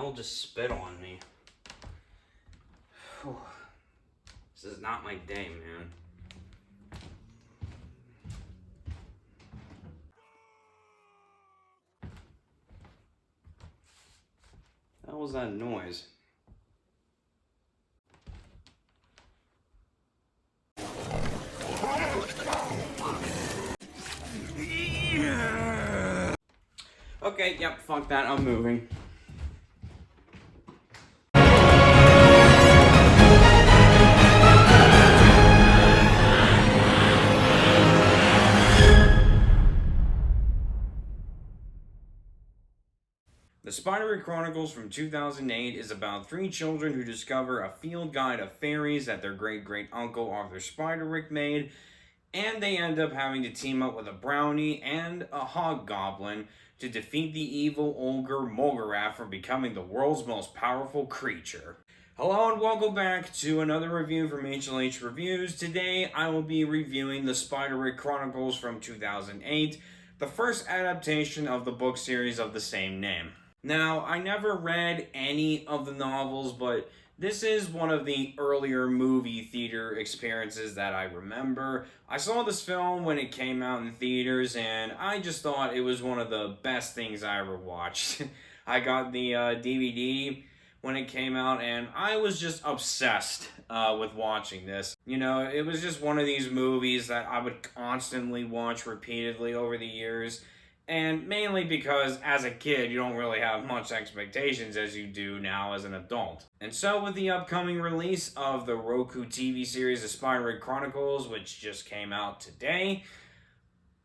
hell just spit on me? Whew. This is not my day, man. What was that noise? Okay, yep, fuck that, I'm moving. The Spiderwick Chronicles from 2008 is about 3 children who discover a field guide of fairies that their great-great-uncle Arthur Spiderwick made, and they end up having to team up with a brownie and a hobgoblin to defeat the evil ogre Mograth from becoming the world's most powerful creature. Hello and welcome back to another review from HLHReviews. Today I will be reviewing the Spiderwick Chronicles from 2008, the first adaptation of the book series of the same name. Now, I never read any of the novels, but this is one of the earlier movie theater experiences that I remember. I saw this film when it came out in theaters, and I just thought it was one of the best things I ever watched. I got the DVD when it came out, and I was just obsessed with watching this. You know, it was just one of these movies that I would constantly watch repeatedly over the years. And mainly because, as a kid, you don't really have much expectations as you do now as an adult. And so, with the upcoming release of the Roku TV series, The Spiderwick Chronicles, which just came out today,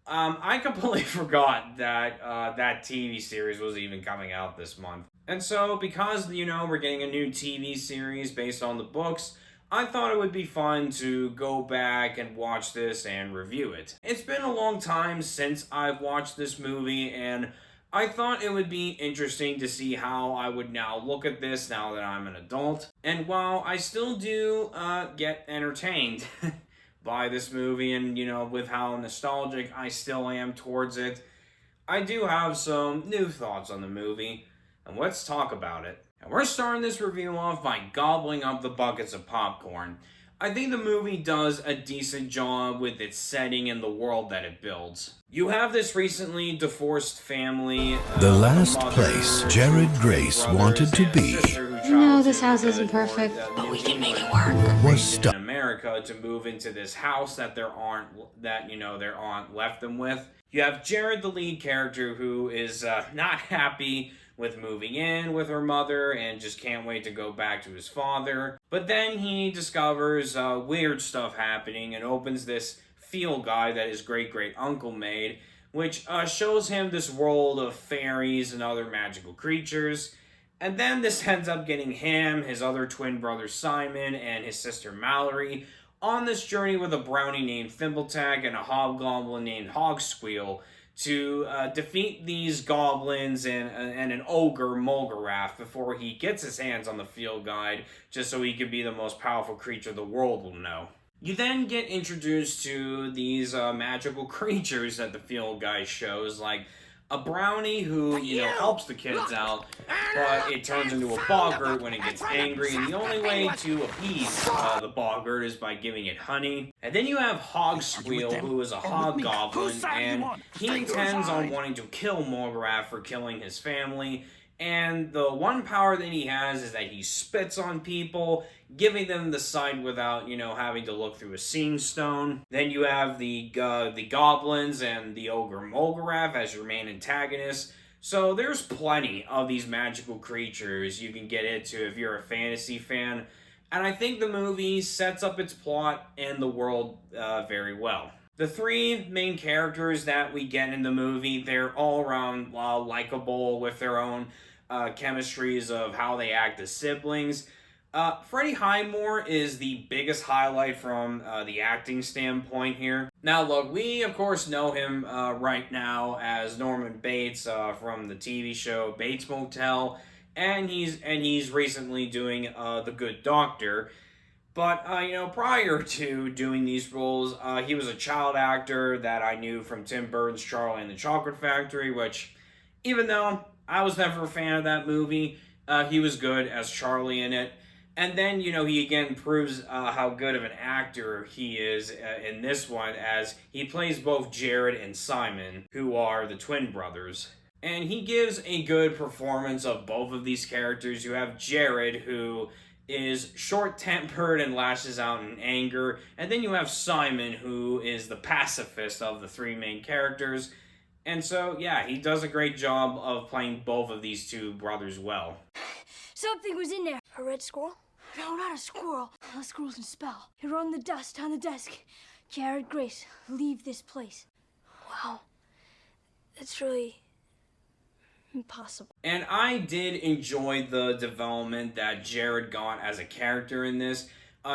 I completely forgot that that TV series was even coming out this month. And so, because, you know, we're getting a new TV series based on the books, I thought it would be fun to go back and watch this and review it. It's been a long time since I've watched this movie, and I thought it would be interesting to see how I would now look at this now that I'm an adult. And while I still do get entertained by this movie, and, you know, with how nostalgic I still am towards it, I do have some new thoughts on the movie, and let's talk about it. And we're starting this review off by gobbling up the buckets of popcorn. I think the movie does a decent job with its setting and the world that it builds. You have this recently divorced family. The last place Jared Grace wanted to be. I know this house isn't perfect, but we can make it work. Was stuck in America to move into this house that their aunt left them with. You have Jared, the lead character, who is not happy with moving in with her mother and just can't wait to go back to his father. But then he discovers weird stuff happening and opens this field guide that his great-great-uncle made, which shows him this world of fairies and other magical creatures. And then this ends up getting him, his other twin brother Simon, and his sister Mallory on this journey with a brownie named Thimbletak and a hobgoblin named Hogsqueal to defeat these goblins and an ogre Mograth before he gets his hands on the field guide, just so he can be the most powerful creature the world will know. You then get introduced to these magical creatures that the field guide shows, like a brownie who, you know, helps the kids out, but it turns into a boggart when it gets angry, and the only way to appease the boggart is by giving it honey. And then you have Hogsqueal, who is a hobgoblin, and he intends on wanting to kill Mograth for killing his family. And the one power that he has is that he spits on people, giving them the sight without, you know, having to look through a seeing stone. Then you have the goblins and the ogre Mograth as your main antagonists. So there's plenty of these magical creatures you can get into if you're a fantasy fan. And I think the movie sets up its plot and the world very well. The 3 main characters that we get in the movie, they're all around likable with their own chemistries of how they act as siblings. Freddie Highmore is the biggest highlight from the acting standpoint here. Now look, we of course know him right now as Norman Bates from the TV show Bates Motel, and he's recently doing The Good Doctor. But, you know, prior to doing these roles, he was a child actor that I knew from Tim Burton's Charlie and the Chocolate Factory, which, even though I was never a fan of that movie, He was good as Charlie in it. And then, he again proves how good of an actor he is in this one, as he plays both Jared and Simon, who are the twin brothers. And he gives a good performance of both of these characters. You have Jared, who is short-tempered and lashes out in anger. And then you have Simon, who is the pacifist of the three main characters. And so, yeah, he does a great job of playing both of these two brothers well. Something was in there. A red squirrel? No, not a squirrel. A squirrel's in spell. It wrote in the dust on the desk. Jared Grace, leave this place. Wow. That's really impossible. And I did enjoy the development that Jared got as a character in this.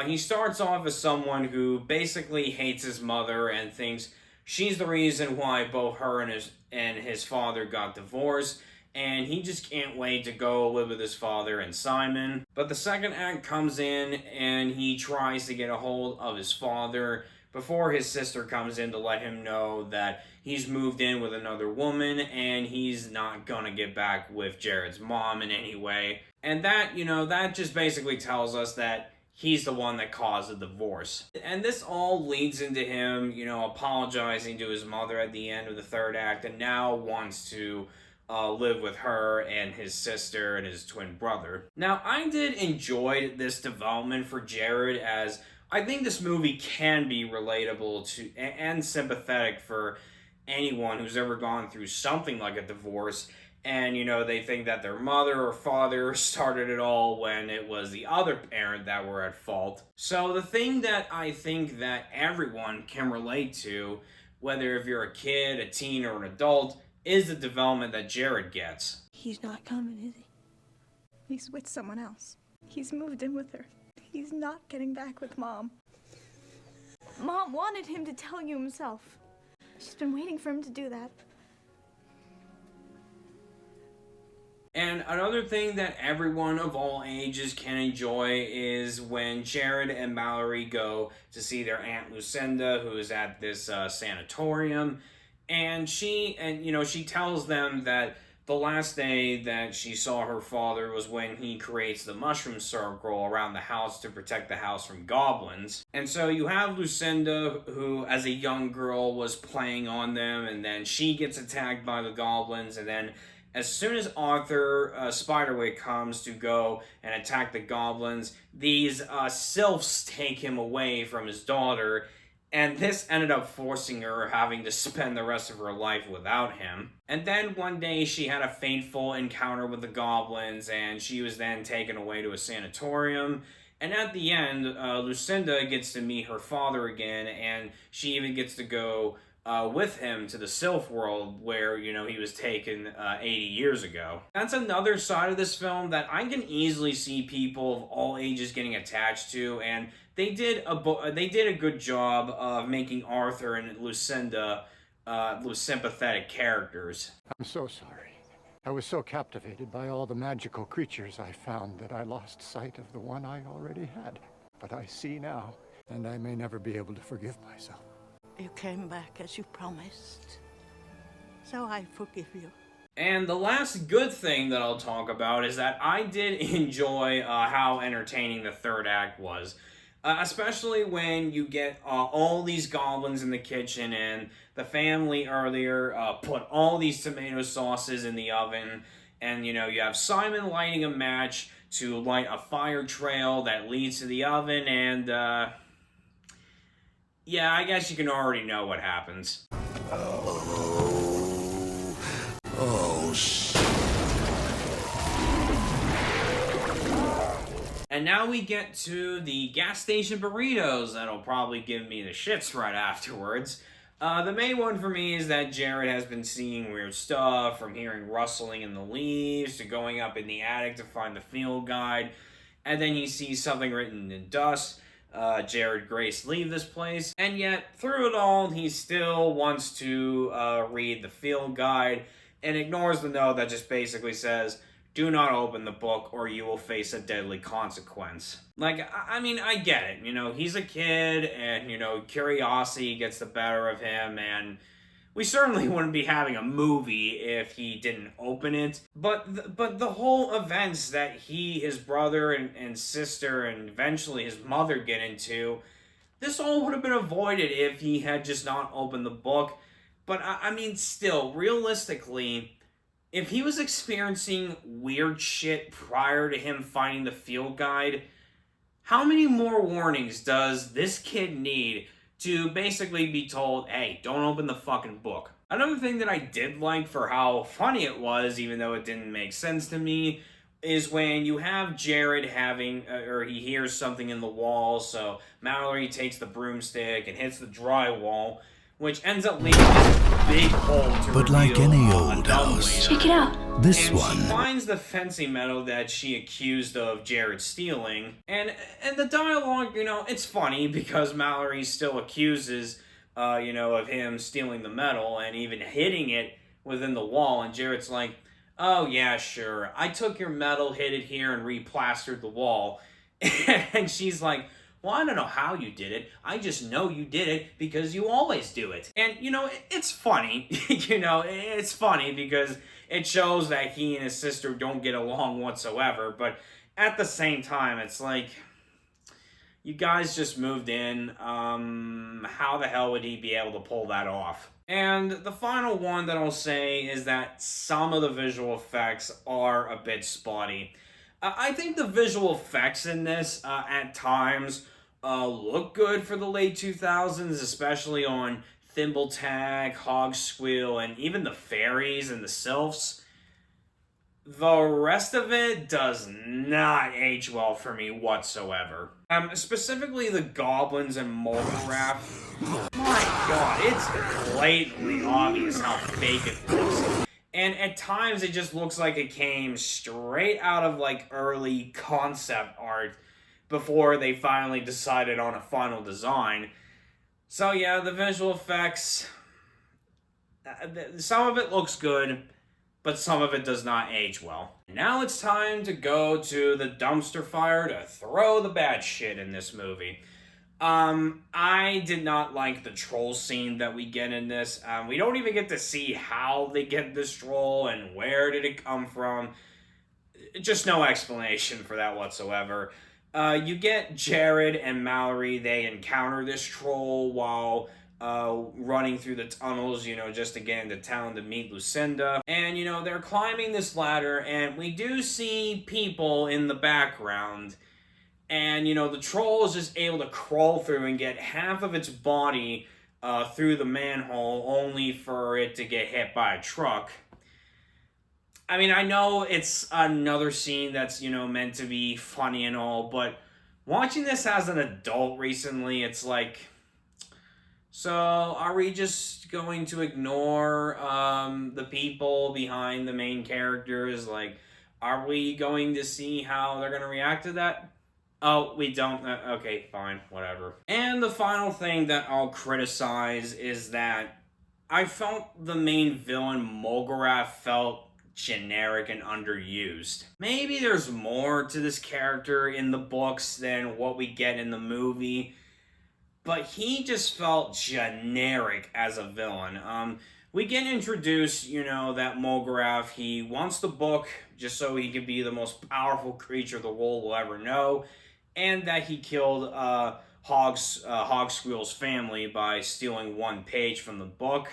He starts off as someone who basically hates his mother and thinks she's the reason why both her and his father got divorced. And he just can't wait to go live with his father and Simon. But the second act comes in and he tries to get a hold of his father before his sister comes in to let him know that he's moved in with another woman and he's not gonna get back with Jared's mom in any way. And that, that just basically tells us that he's the one that caused the divorce. And this all leads into him, apologizing to his mother at the end of the third act, and now wants to live with her and his sister and his twin brother. Now, I did enjoy this development for Jared, as I think this movie can be relatable to and sympathetic for anyone who's ever gone through something like a divorce, and they think that their mother or father started it all when it was the other parent that were at fault. So the thing that I think that everyone can relate to, whether if you're a kid, a teen, or an adult, is the development that Jared gets. He's not coming, is he? He's with someone else. He's moved in with her. He's not getting back with Mom. Mom wanted him to tell you himself. She's been waiting for him to do that. And another thing that everyone of all ages can enjoy is when Jared and Mallory go to see their Aunt Lucinda, who is at this sanatorium. And she tells them that the last day that she saw her father was when he creates the mushroom circle around the house to protect the house from goblins. And so you have Lucinda, who as a young girl was playing on them, and then she gets attacked by the goblins, and then as soon as Arthur Spiderwick comes to go and attack the goblins, these sylphs take him away from his daughter. And this ended up forcing her having to spend the rest of her life without him. And then one day she had a fateful encounter with the goblins, and she was then taken away to a sanatorium. And at the end, Lucinda gets to meet her father again, and she even gets to go with him to the Sylph world where, he was taken 80 years ago. That's another side of this film that I can easily see people of all ages getting attached to, and they did a good job of making Arthur and Lucinda sympathetic characters. I'm so sorry. I was so captivated by all the magical creatures I found that I lost sight of the one I already had. But I see now, and I may never be able to forgive myself. You came back as you promised, so I forgive you. And the last good thing that I'll talk about is that I did enjoy how entertaining the third act was. Especially when you get all these goblins in the kitchen, and the family earlier put all these tomato sauces in the oven, and you have Simon lighting a match to light a fire trail that leads to the oven, and yeah, I guess you can already know what happens. Oh, shit. And now we get to the gas station burritos that'll probably give me the shits right afterwards. The main one for me is that Jared has been seeing weird stuff, from hearing rustling in the leaves to going up in the attic to find the field guide. And then he sees something written in dust. Jared Grace, leave this place. And yet, through it all, he still wants to read the field guide and ignores the note that just basically says, do not open the book or you will face a deadly consequence. Like, I mean, I get it. He's a kid and, curiosity gets the better of him, and we certainly wouldn't be having a movie if he didn't open it. But the whole events that he, his brother, and sister, and eventually his mother get into, this all would have been avoided if he had just not opened the book. But I mean, still, realistically, if he was experiencing weird shit prior to him finding the field guide, how many more warnings does this kid need to basically be told, hey, don't open the fucking book? Another thing that I did like for how funny it was, even though it didn't make sense to me, is when you have Jared having, or he hears something in the wall, so Mallory takes the broomstick and hits the drywall, which ends up leaving this big hole to But like reveal any a old house, Check it out. this and one she finds the fencing metal that she accused of Jared stealing. And the dialogue, it's funny because Mallory still accuses, of him stealing the metal and even hitting it within the wall. And Jared's like, oh yeah, sure. I took your metal, hid it here, and replastered the wall. And she's like, well, I don't know how you did it. I just know you did it because you always do it. And, it's funny. It's funny because it shows that he and his sister don't get along whatsoever. But at the same time, it's like, you guys just moved in. How the hell would he be able to pull that off? And the final one that I'll say is that some of the visual effects are a bit spotty. I think the visual effects in this, at times, look good for the late 2000s, especially on Thimbletack, Hogsquill, and even the fairies and the sylphs. The rest of it does not age well for me whatsoever. Specifically the goblins and Mulgarath. My god, it's blatantly obvious how fake it looks. And at times it just looks like it came straight out of early concept art before they finally decided on a final design. So yeah, the visual effects, some of it looks good, but some of it does not age well. Now it's time to go to the dumpster fire to throw the bad shit in this movie. I did not like the troll scene that we get in this. We don't even get to see how they get this troll and where did it come from. Just no explanation for that whatsoever. You get Jared and Mallory, they encounter this troll while running through the tunnels, just to get into town to meet Lucinda. And, they're climbing this ladder, and we do see people in the background. And, the troll is just able to crawl through and get half of its body through the manhole, only for it to get hit by a truck. I mean, I know it's another scene that's, meant to be funny and all, but watching this as an adult recently, it's like, so are we just going to ignore the people behind the main characters? Are we going to see how they're going to react to that? Oh, we don't? Okay, fine, whatever. And the final thing that I'll criticize is that I felt the main villain, Mulgarath, felt generic and underused. Maybe there's more to this character in the books than what we get in the movie, but he just felt generic as a villain. We get introduced, that Mulgarath, he wants the book just so he can be the most powerful creature the world will ever know, and that he killed Hogsquill's family by stealing one page from the book.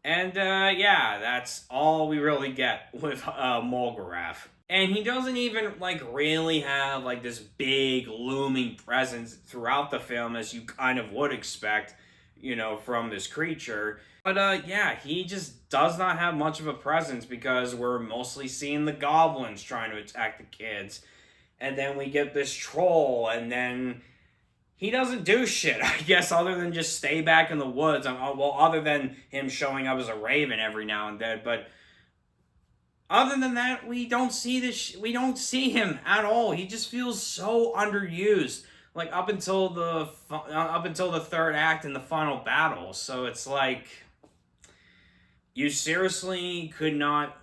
And, that's all we really get with Mulgarath. And he doesn't even, really have, this big, looming presence throughout the film, as you kind of would expect, from this creature. But, he just does not have much of a presence because we're mostly seeing the goblins trying to attack the kids. And then we get this troll, and then he doesn't do shit, I guess, other than just stay back in the woods. Well, other than him showing up as a raven every now and then. But other than that, we don't see we don't see him at all. He just feels so underused, up until the third act in the final battle. So it's like, you seriously could not,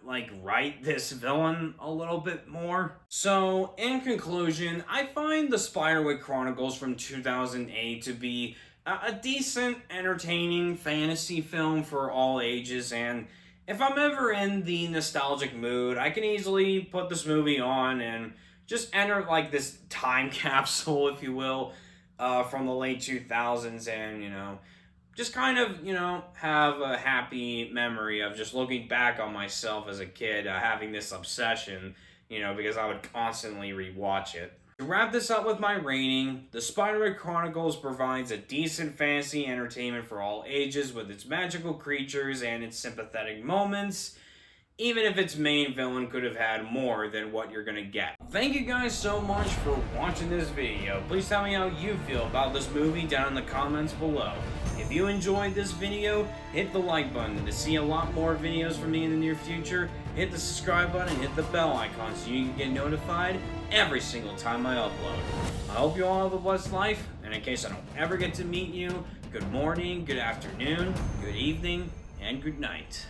write this villain a little bit more? So, in conclusion, I find the Spiderwick Chronicles from 2008 to be a decent, entertaining fantasy film for all ages, and if I'm ever in the nostalgic mood, I can easily put this movie on and just enter like this time capsule, if you will, from the late 2000s, and just kind of have a happy memory of just looking back on myself as a kid, having this obsession, because I would constantly rewatch it. To wrap this up with my rating, the Spiderwick Chronicles provides a decent fantasy entertainment for all ages with its magical creatures and its sympathetic moments, even if its main villain could have had more than what you're gonna get. Thank you guys so much for watching this video. Please tell me how you feel about this movie down in the comments below. If you enjoyed this video, hit the like button. To see a lot more videos from me in the near future, hit the subscribe button and hit the bell icon so you can get notified every single time I upload. I hope you all have a blessed life, and in case I don't ever get to meet you, good morning, good afternoon, good evening, and good night.